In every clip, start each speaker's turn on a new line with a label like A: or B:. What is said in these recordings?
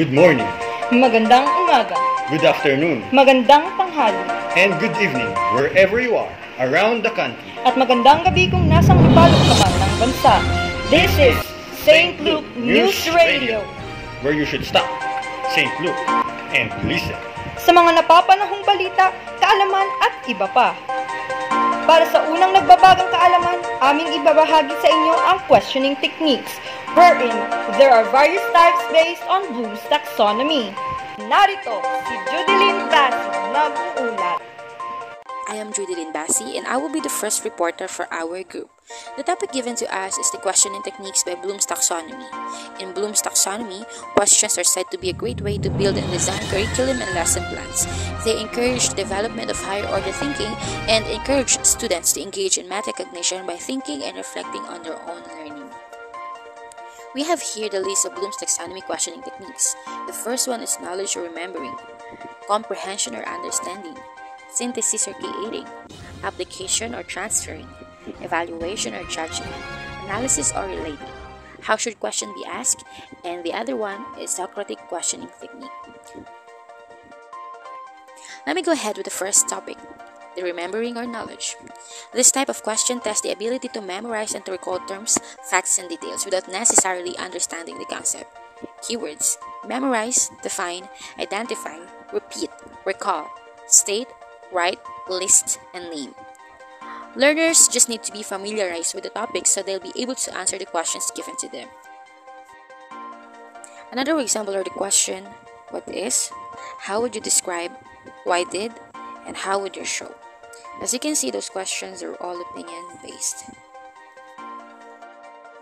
A: Good morning,
B: Magandang umaga,
A: good afternoon,
B: magandang tanghali,
A: and good evening wherever you are around the country.
B: at magandang gabi kung nasang ipalok ka man ng bansa. This is St. Luke News Radio.
A: Where you should stop, St. Luke, and listen.
B: Sa mga napapanahong balita, kaalaman at iba pa. Para sa unang nagbabagang kaalaman, aming ibabahagi sa inyo ang questioning techniques, wherein there are various types based on Bloom's taxonomy. Narito si Judilyn Bassi, nag-uulat.
C: I am Judilyn Bassi and I will be the first reporter for our group. The topic given to us is the questioning techniques by Bloom's taxonomy. In Bloom's taxonomy, questions are said to be a great way to build and design curriculum and lesson plans. They encourage the development of higher order thinking and encourage students to engage in metacognition by thinking and reflecting on their own learning. We have here the list of Bloom's taxonomy questioning techniques. The first one is knowledge or remembering, comprehension or understanding, synthesis or creating, application or transferring, evaluation or judging, analysis or relating. How should question be asked? And the other one is Socratic questioning technique. Let me go ahead with the first topic, the remembering or knowledge. This type of question tests the ability to memorize and to recall terms, facts, and details without necessarily understanding the concept. Keywords: memorize, define, identify, repeat, recall, state, write, list, and name. Learners just need to be familiarized with the topic so they'll be able to answer the questions given to them. Another example of the question, what is, how would you describe, why did, and how would you show? As you can see, those questions are all opinion-based.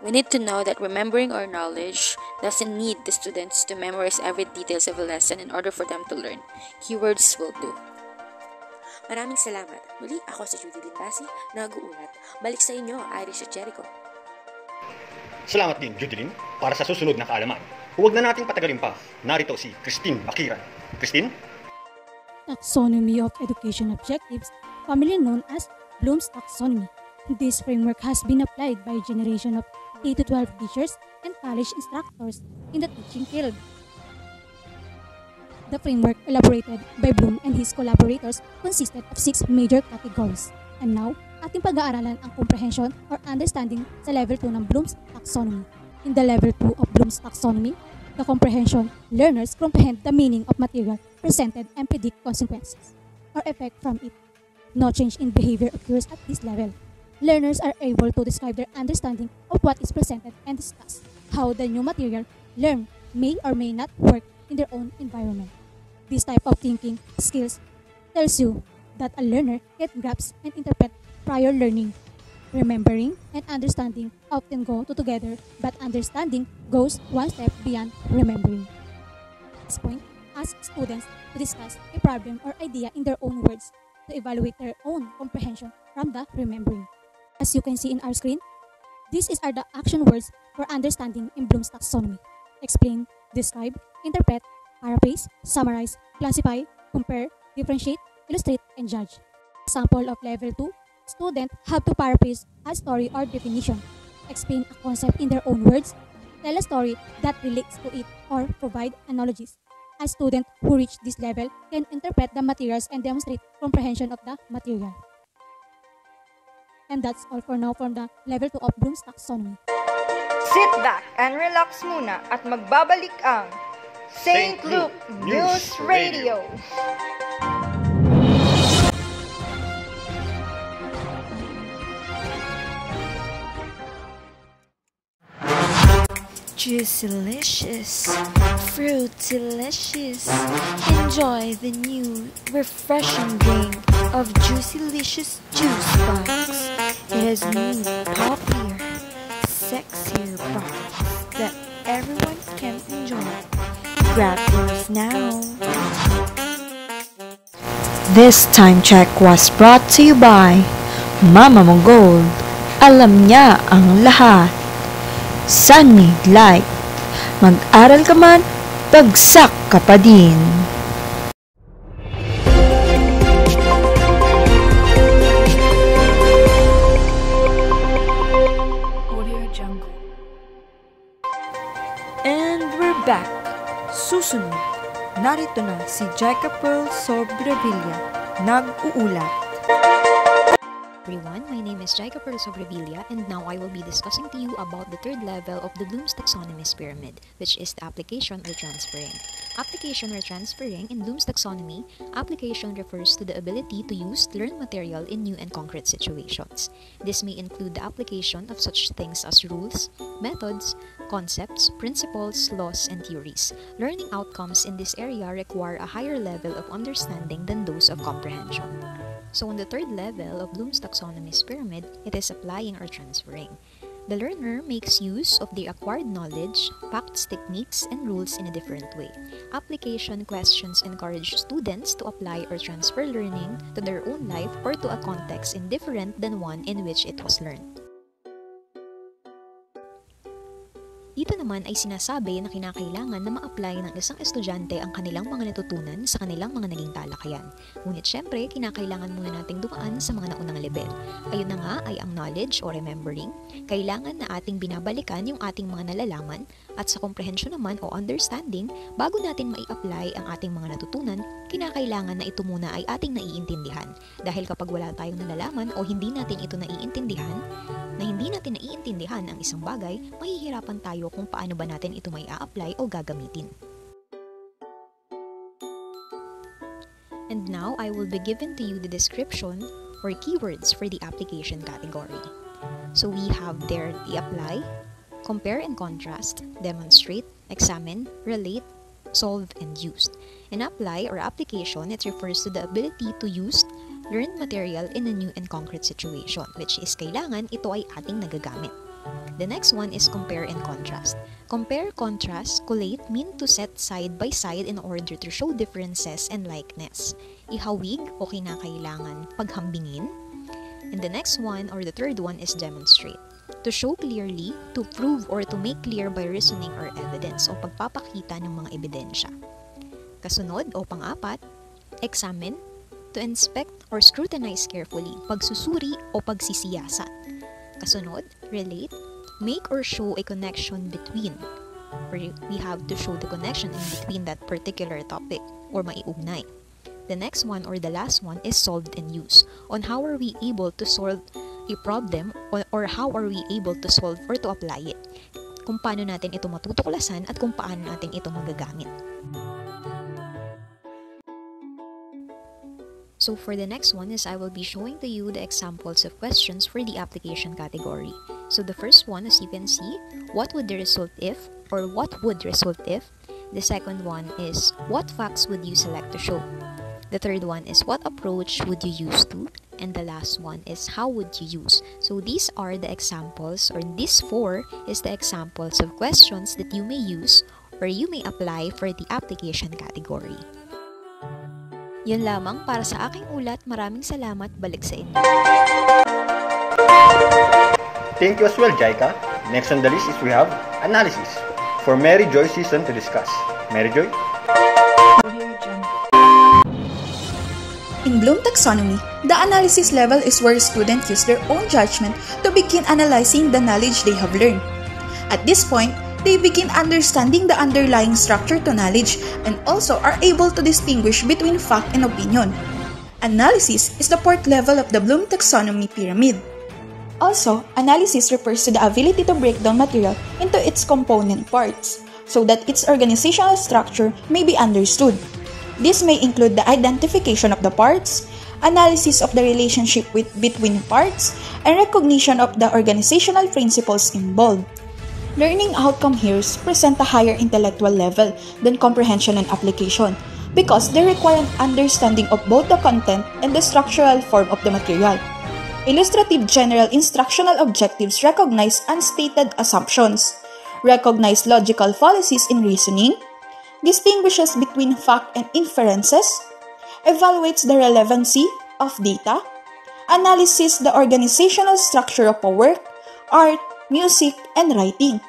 C: We need to know that remembering or knowledge doesn't need the students to memorize every details of a lesson in order for them to learn. Keywords will do. Maraming salamat. Muli, ako si Judilyn Bassi, nag-uulat. Balik sa inyo, Irish at Jericho.
A: Salamat din, Judilyn, para sa susunod na kaalaman. Huwag na nating patagalin pa. Narito si Christine Bakiran. Christine?
D: Taxonomy of Education Objectives, commonly known as Bloom's taxonomy. This framework has been applied by a generation of 8 to 12 teachers and college instructors in the teaching field. The framework elaborated by Bloom and his collaborators consisted of 6 major categories. And now, ating pag-aaralan ang comprehension or understanding sa level 2 ng Bloom's taxonomy. In the level 2 of Bloom's taxonomy, the comprehension, learners comprehend the meaning of material presented and predict consequences or effect from it. No change in behavior occurs at this level. Learners are able to describe their understanding of what is presented and discuss how the new material learned may or may not work in their own environment. This type of thinking skills tells you that a learner can grasp and interpret prior learning. Remembering and understanding often go together, but understanding goes one step beyond remembering. At this point, ask students to discuss a problem or idea in their own words to evaluate their own comprehension from the remembering. As you can see in our screen, these are the action words for understanding in Bloom's taxonomy. Explain, describe, interpret, paraphrase, summarize, classify, compare, differentiate, illustrate, and judge. Example of level 2, students have to paraphrase a story or definition, explain a concept in their own words, tell a story that relates to it, or provide analogies. A student who reach this level can interpret the materials and demonstrate comprehension of the material. And that's all for now from the level 2 of Bloom's taxonomy.
B: Sit back and relax muna at magbabalik ang St. Luke News Radio.
E: Juicylicious, fruitylicious. Enjoy the new, refreshing drink of Juicylicious Juice Box. It has new, poppier, sexier products that everyone can enjoy. Grab yours now.
F: This time check was brought to you by Mama Mo Gold. Alam niya ang lahat. Sunny Light. Mag-aral ka man, bagsak ka pa din.
E: And we're back. Susunod
F: narito na si Jaika Pearl Sobrevilla, nag-uulat.
G: Everyone, my name is Jaika Pearl Sobrevilla, and now I will be discussing to you about the third level of the Bloom's Taxonomist Pyramid, which is the application or transferring. Application or transferring in Bloom's Taxonomy, application refers to the ability to use learned material in new and concrete situations. This may include the application of such things as rules, methods, concepts, principles, laws, and theories. Learning outcomes in this area require a higher level of understanding than those of comprehension. So on the third level of Bloom's Taxonomist Pyramid, it is applying or transferring. The learner makes use of the acquired knowledge, facts, techniques, and rules in a different way. Application questions encourage students to apply or transfer learning to their own life or to a context indifferent than one in which it was learned. Dito naman ay sinasabi na kinakailangan na ma-apply ng isang estudyante ang kanilang mga natutunan sa kanilang mga naging talakayan. Ngunit syempre, kinakailangan muna nating dumaan sa mga naunang level. Ayun na nga ay ang knowledge o remembering. Kailangan na ating binabalikan yung ating mga nalalaman at sa comprehension naman o understanding, bago natin mai-apply ang ating mga natutunan, kinakailangan na ito muna ay ating naiintindihan. Dahil kapag wala tayong nalalaman o hindi natin ito naiintindihan ang isang bagay, mahihirapan tayo kung paano ba natin ito may a-apply o gagamitin. And now, I will be given to you the description or keywords for the application category. So we have there the apply, compare and contrast, demonstrate, examine, relate, solve, and use. In apply or application, it refers to the ability to use learned material in a new and concrete situation, which is kailangan ito ay ating nagagamit. The next one is compare and contrast. Compare, contrast, collate mean to set side by side in order to show differences and likeness. Ihawig o kinakailangan paghambingin. And the next one or the third one is demonstrate. To show clearly, to prove or to make clear by reasoning or evidence o pagpapakita ng mga ebidensya. Kasunod o pang-apat, examine, to inspect or scrutinize carefully, pagsusuri o pagsisiyasat. Kasunod, relate, make or show a connection between, or we have to show the connection in between that particular topic or maiugnay. The next one or the last one is solved and use, on how are we able to solve a problem or how are we able to solve or to apply it. Kung paano natin ito matutuklasan at kung paano natin ito magagamit. So for the next one is I will be showing to you the examples of questions for the application category. So the first one, as you can see, what would the result if, or what would result if? The second one is, what facts would you select to show? The third one is, what approach would you use to? And the last one is, how would you use? So these are the examples, or these four is the examples of questions that you may use or you may apply for the application category. Yun lamang para sa aking ulat. Maraming salamat. Balik sa inyo.
A: Thank you as well, Jaika. Next on the list is we have analysis for Mary Joy Season to discuss. Mary Joy?
H: In Bloom Taxonomy, the analysis level is where students use their own judgment to begin analyzing the knowledge they have learned. At this point, they begin understanding the underlying structure to knowledge and also are able to distinguish between fact and opinion. Analysis is the fourth level of the Bloom Taxonomy pyramid. Also, analysis refers to the ability to break down material into its component parts so that its organizational structure may be understood. This may include the identification of the parts, analysis of the relationship between parts, and recognition of the organizational principles involved. Learning outcome here present a higher intellectual level than comprehension and application because they require an understanding of both the content and the structural form of the material. Illustrative general instructional objectives recognize unstated assumptions, recognize logical fallacies in reasoning, distinguishes between fact and inferences, evaluates the relevancy of data, analyzes the organizational structure of a work, art, music, and writing.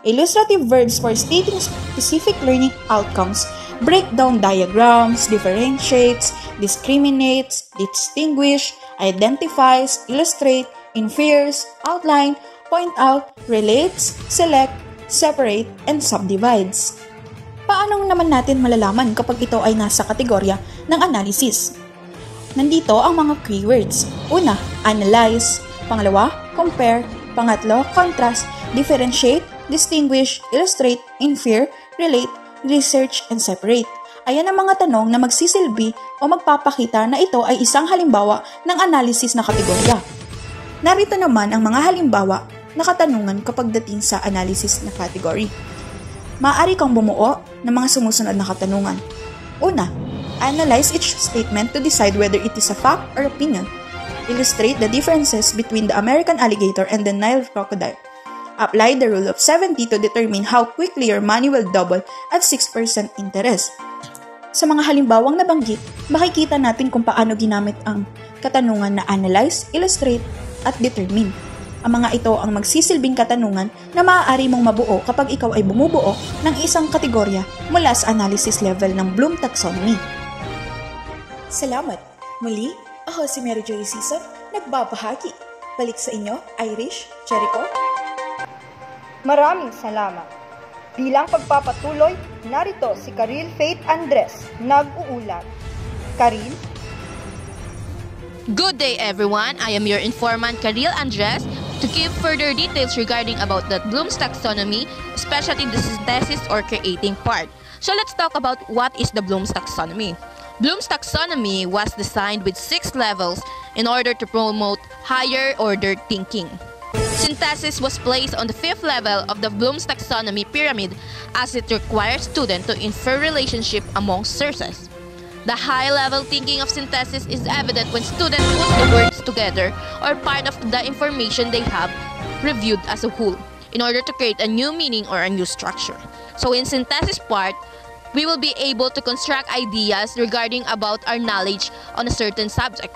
H: Illustrative verbs for stating specific learning outcomes break down diagrams, differentiates, discriminates, distinguish, identifies, illustrate, infers, outline, point out, relates, select, separate, and subdivides. Paano naman natin malalaman kapag ito ay nasa kategorya ng analysis? Nandito ang mga keywords. Una, analyze. Pangalawa, compare. Pangatlo, contrast, differentiate, distinguish, illustrate, infer, relate, research, and separate. Ayan ang mga tanong na magsisilbi o magpapakita na ito ay isang halimbawa ng analysis na kategorya. Narito naman ang mga halimbawa na katanungan kapag dating sa analysis na category. Maaari kang bumuo ng mga sumusunod na katanungan. Una, analyze each statement to decide whether it is a fact or opinion. Illustrate the differences between the American alligator and the Nile crocodile. Apply the rule of 70 to determine how quickly your money will double at 6% interest. Sa mga halimbawang nabanggit, makikita natin kung paano ginamit ang katanungan na analyze, illustrate, at determine. Ang mga ito ang magsisilbing katanungan na maaari mong mabuo kapag ikaw ay bumubuo ng isang kategorya mula sa analysis level ng Bloom Taxonomy. Salamat! Muli, ako si Mary Joy Season, nagbabahagi. Balik sa inyo, Irish, Jericho.
B: Maraming salamat. Bilang pagpapatuloy, narito si Karil Faith Andres, nag-uulat. Karil?
I: Good day everyone, I am your informant Karil Andres to give further details regarding about the Bloom's Taxonomy, especially the synthesis or creating part. So let's talk about what is the Bloom's Taxonomy. Bloom's Taxonomy was designed with 6 levels in order to promote higher order thinking. Synthesis was placed on the 5th level of the Bloom's Taxonomy pyramid as it requires students to infer relationship among sources. The high-level thinking of synthesis is evident when students put the words together or part of the information they have reviewed as a whole in order to create a new meaning or a new structure. So in synthesis part, we will be able to construct ideas regarding about our knowledge on a certain subject.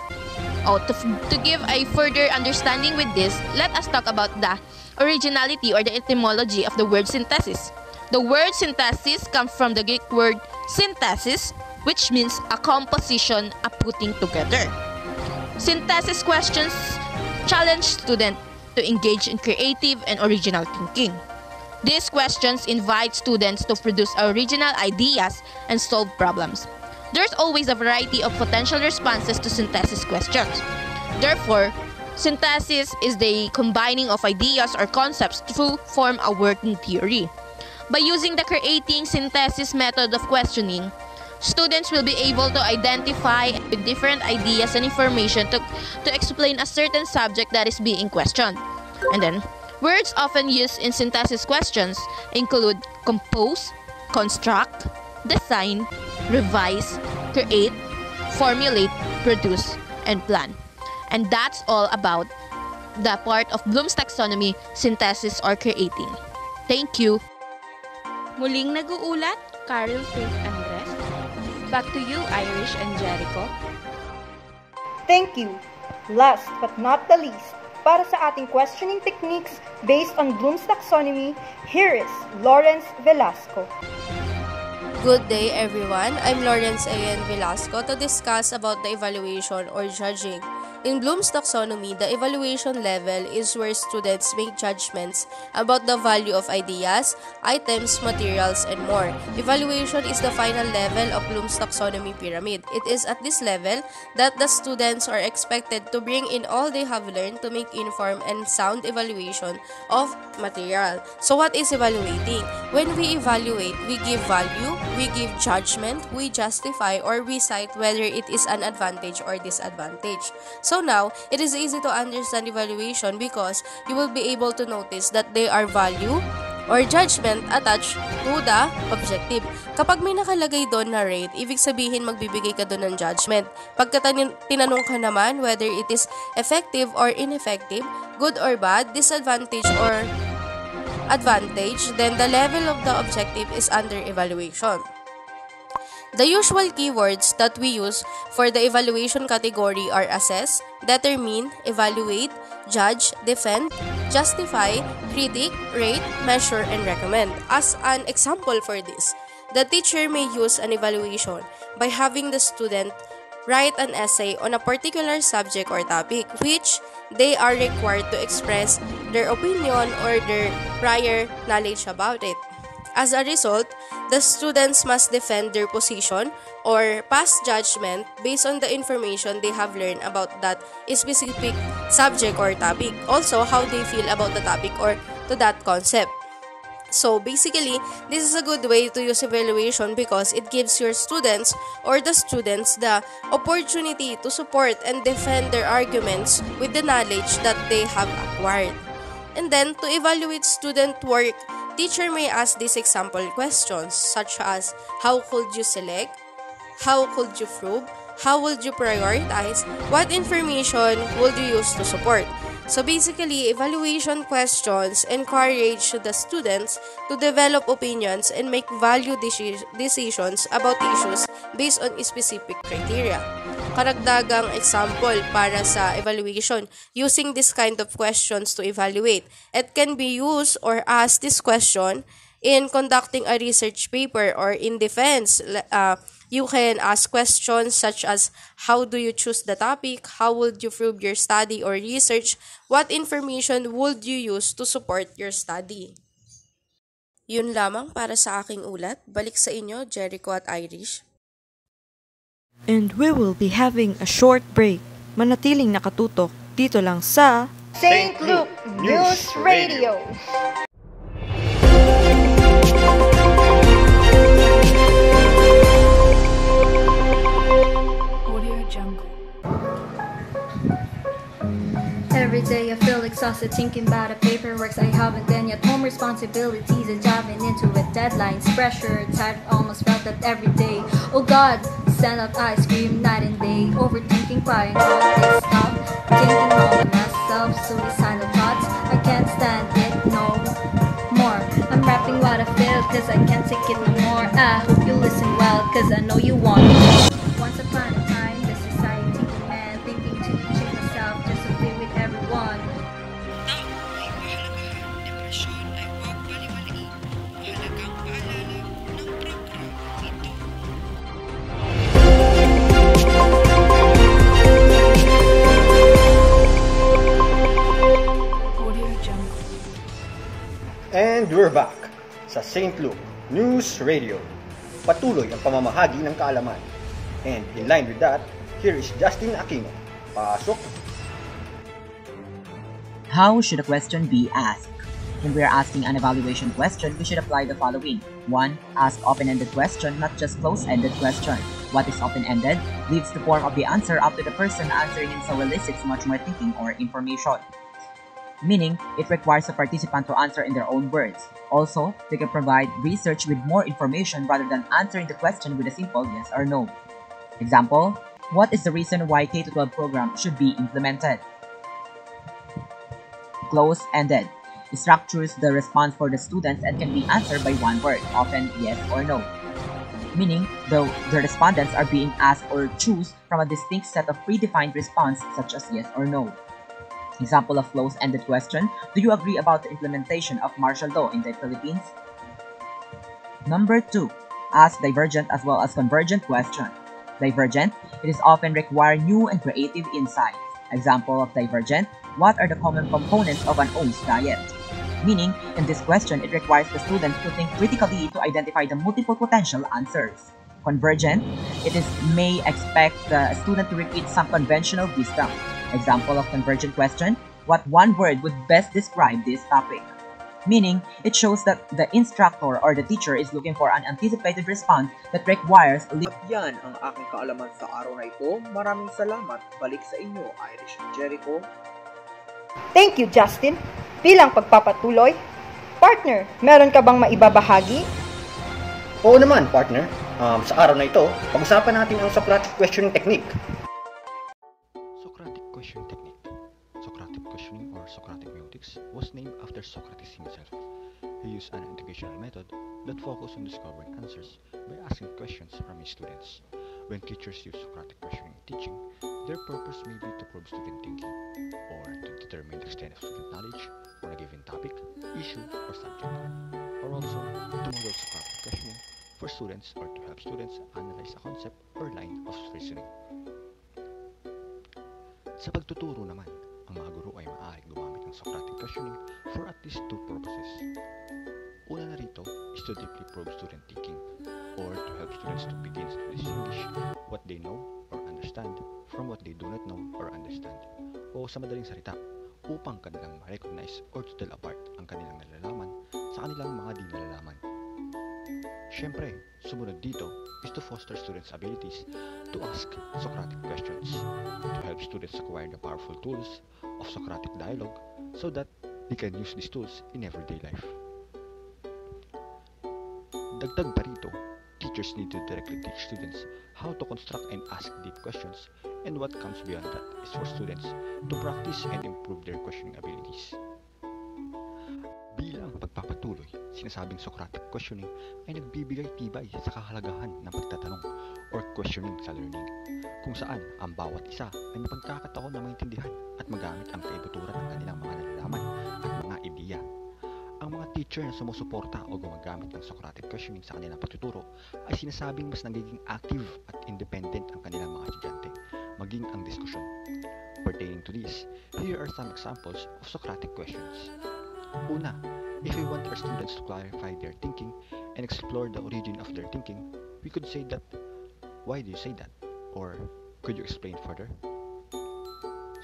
I: To give a further understanding with this, let us talk about the originality or the etymology of the word synthesis. The word synthesis comes from the Greek word synthesis, which means a composition, a putting together. Synthesis questions challenge students to engage in creative and original thinking. These questions invite students to produce original ideas and solve problems. There's always a variety of potential responses to synthesis questions. Therefore, synthesis is the combining of ideas or concepts to form a working theory. By using the creating synthesis method of questioning, students will be able to identify with different ideas and information to explain a certain subject that is being questioned. And then, words often used in synthesis questions include compose, construct, design, revise, create, formulate, produce, and plan. And that's all about the part of Bloom's Taxonomy, synthesis or creating. Thank you.
J: Muling nag-uulat, Karil Faith Andres. Back to you, Irish and Jericho.
B: Thank you. Last but not the least, para sa ating questioning techniques based on Bloom's Taxonomy, here is Lawrence Velasco.
K: Good day everyone, I'm Lawrence Ayan Velasco to discuss about the evaluation or judging. In Bloom's Taxonomy, the evaluation level is where students make judgments about the value of ideas, items, materials, and more. Evaluation is the final level of Bloom's Taxonomy pyramid. It is at this level that the students are expected to bring in all they have learned to make informed and sound evaluation of material. So what is evaluating? When we evaluate, we give value, we give judgment, we justify, or we cite whether it is an advantage or disadvantage. So now, it is easy to understand evaluation because you will be able to notice that there are value or judgment attached to the objective. Kapag may nakalagay doon na rate, ibig sabihin magbibigay ka doon ng judgment. Pagka tinanong ka naman whether it is effective or ineffective, good or bad, disadvantage or advantage, then the level of the objective is under evaluation. The usual keywords that we use for the evaluation category are assess, determine, evaluate, judge, defend, justify, critique, rate, measure, and recommend. As an example for this, the teacher may use an evaluation by having the student write an essay on a particular subject or topic which they are required to express their opinion or their prior knowledge about it. As a result, the students must defend their position or pass judgment based on the information they have learned about that specific subject or topic. Also, how they feel about the topic or to that concept. So basically, this is a good way to use evaluation because it gives your students or the students the opportunity to support and defend their arguments with the knowledge that they have acquired. And then, to evaluate student work, teacher may ask these example questions such as, how could you select? How could you prove? How would you prioritize? What information would you use to support? So basically, evaluation questions encourage the students to develop opinions and make value decisions about issues based on specific criteria. Karagdagang example para sa evaluation, using this kind of questions to evaluate. It can be used or asked this question in conducting a research paper or in defense. You can ask questions such as, how do you choose the topic? How would you prove your study or research? What information would you use to support your study? Yun lamang para sa aking ulat. Balik sa inyo, Jericho at Irish.
F: And we will be having a short break. Manatiling nakatutok dito lang sa
B: St. Luke News Radio.
L: Every day I feel exhausted thinking about the paperwork I haven't done yet. Home responsibilities and diving into it. Deadlines, pressure, tired, almost felt that every day. Oh God, stand up, I scream night and day. Overthinking, crying all day, stop. Thinking all of myself, suicidal thoughts. I can't stand it no more. I'm rapping what I feel cause I can't take it no more. I hope you listen well cause I know you want it. Once upon a time, the society man thinking to cheat myself just to play with everyone.
A: And we're back sa St. Luke News Radio. Patuloy ang pamamahagi ng kaalaman. And in line with that, here is Justin Aquino. Pasok!
M: How should a question be asked? When we are asking an evaluation question, we should apply the following. 1. Ask open-ended question, not just close-ended question. What is open-ended? Leaves the form of the answer up to the person answering and so elicits much more thinking or information. Meaning, it requires a participant to answer in their own words. Also, they can provide research with more information rather than answering the question with a simple yes or no. Example, what is the reason why K-12 program should be implemented? Close-ended. It structures the response for the students and can be answered by one word, often yes or no. Meaning, the respondents are being asked or choose from a distinct set of predefined response such as yes or no. Example of close-ended question, do you agree about the implementation of martial law in the Philippines? Number 2. Ask divergent as well as convergent question. Divergent, it is often require new and creative insights. Example of divergent, what are the common components of an oat's diet? Meaning, in this question, it requires the student to think critically to identify the multiple potential answers. Convergent, it is may expect the student to repeat some conventional wisdom. Example of convergent question, what one word would best describe this topic? Meaning, it shows that the instructor or the teacher is looking for an anticipated response that requires
N: Yan ang aking kaalaman sa araw na ito. Maraming salamat. Balik sa inyo, Irish and Jericho.
B: Thank you, Justin. Bilang pagpapatuloy, partner, meron ka bang maibabahagi?
A: Oo naman, partner. Sa araw na ito, pag-usapan natin ang Socratic questioning technique.
O: Socratic questioning technique. Socratic questioning or Socratic metics was named after Socrates himself. He used an educational method that focused on discovering answers by asking questions from his students. When teachers use Socratic questioning in teaching, their purpose may be to probe student thinking, or to determine the extent of student knowledge on a given topic, issue, or subject, or also to model Socratic questioning for students or to help students analyze a concept or line of reasoning. Sa pagtuturo naman, ang mga guro ay maaaring gumamit ng Socratic questioning for at least two purposes. Una na rito is to deeply probe student thinking, or to help students to begin to distinguish what they know or understand from what they do not know or understand. O sa madaling salita, upang kanilang ma-recognize or to tell apart ang kanilang nalalaman sa kanilang mga di nalalaman. Siyempre, sumunod dito is to foster students' abilities to ask Socratic questions, to help students acquire the powerful tools of Socratic dialogue so that they can use these tools in everyday life. Dagdag pa rito, teachers need to directly teach students how to construct and ask deep questions, and what comes beyond that is for students to practice and improve their questioning abilities. Bilang pagpapatuloy, sinasabing Socratic questioning ay nagbibigay tibay sa kahalagahan ng pagtatanong or questioning sa learning, kung saan ang bawat isa ay mapagkakataon na maintindihan at magamit ang kaibuturan ng kanilang mga nalalaman at mga ideya. Ang mga teacher na sumusuporta o gumagamit ng Socratic questioning sa kanilang pagtuturo ay sinasabing mas nagiging active at independent ang kanilang mga estudyante, maging ang diskusyon. Pertaining to this, here are some examples of Socratic questions. Una, if we want our students to clarify their thinking and explore the origin of their thinking, we could say that, why do you say that? Or, could you explain further?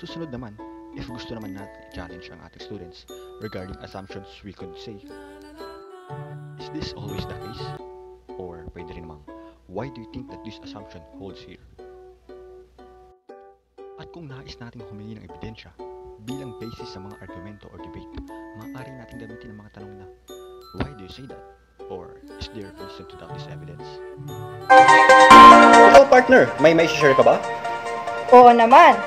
O: Susunod naman, if gusto naman natin i-challenge ang ating students regarding assumptions, we could say, is this always the case? Or, pwede rin namang, why do you think that this assumption holds here? At kung nais nating humingi ng ebidensya bilang basis sa mga argumento or debate, maaari nating gamitin ang mga tanong na, why do you say that? Or, is there a reason to doubt this evidence?
A: Ikaw partner, may share ka ba?
B: Oo naman!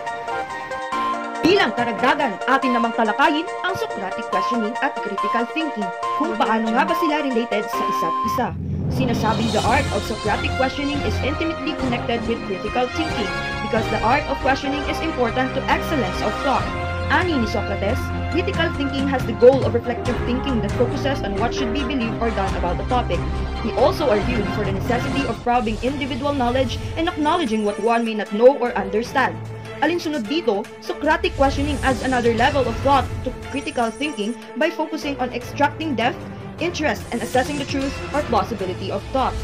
B: Bilang karagdagan, atin namang talakayin ang Socratic questioning at critical thinking, kung paano nga ba sila related sa isa't isa. Sinasabing the art of Socratic questioning is intimately connected with critical thinking because the art of questioning is important to excellence of thought. Ani ni Socrates, critical thinking has the goal of reflective thinking that focuses on what should be believed or done about the topic. He also argued for the necessity of probing individual knowledge and acknowledging what one may not know or understand. Alinsunod dito, Socratic questioning adds another level of thought to critical thinking by focusing on extracting depth, interest, and assessing the truth or plausibility of thought.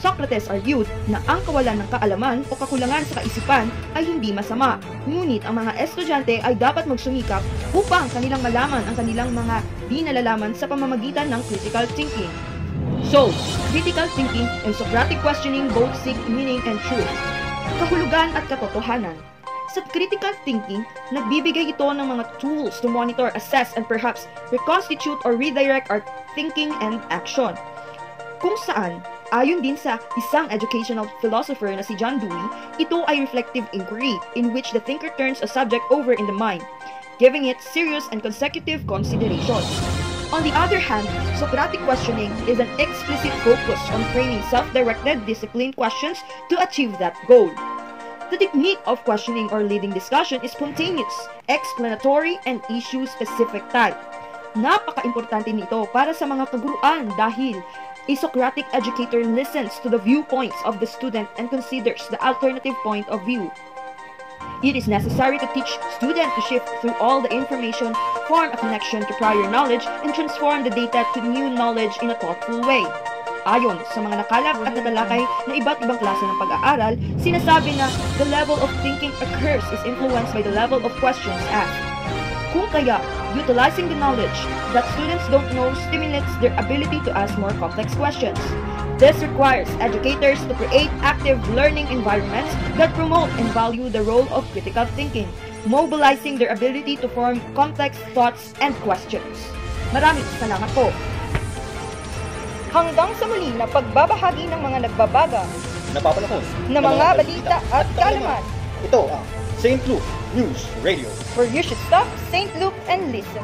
B: Socrates argued na ang kawalan ng kaalaman o kakulangan sa kaisipan ay hindi masama, ngunit ang mga estudyante ay dapat magsumikap upang kanilang malaman ang kanilang mga di nalalaman sa pamamagitan ng critical thinking. So, critical thinking and Socratic questioning both seek meaning and truth, kahulugan at katotohanan. Sa critical thinking, nagbibigay ito ng mga tools to monitor, assess, and perhaps reconstitute or redirect our thinking and action. Kung saan, ayon din sa isang educational philosopher na si John Dewey, ito ay reflective inquiry in which the thinker turns a subject over in the mind, giving it serious and consecutive consideration. On the other hand, Socratic questioning is an explicit focus on framing self-directed, disciplined questions to achieve that goal. The technique of questioning or leading discussion is spontaneous, explanatory, and issue-specific type. Napaka-importante nito para sa mga kaguruan dahil a Socratic educator listens to the viewpoints of the student and considers the alternative point of view. It is necessary to teach students to shift through all the information, form a connection to prior knowledge, and transform the data to new knowledge in a thoughtful way. Ayon sa mga nakalap at natalakay na iba't ibang klase ng pag-aaral, sinasabi na the level of thinking occurs is influenced by the level of questions asked. Kung kaya, utilizing the knowledge that students don't know stimulates their ability to ask more complex questions. This requires educators to create active learning environments that promote and value the role of critical thinking, mobilizing their ability to form complex thoughts and questions. Maraming salamat po! Hanggang sa muli na pagbabahagi ng mga nagbabaga,
A: napapanahon
B: na mga balita at kaalaman.
A: Ito ang St. Luke News Radio,
B: where you should stop, St. Luke, and listen.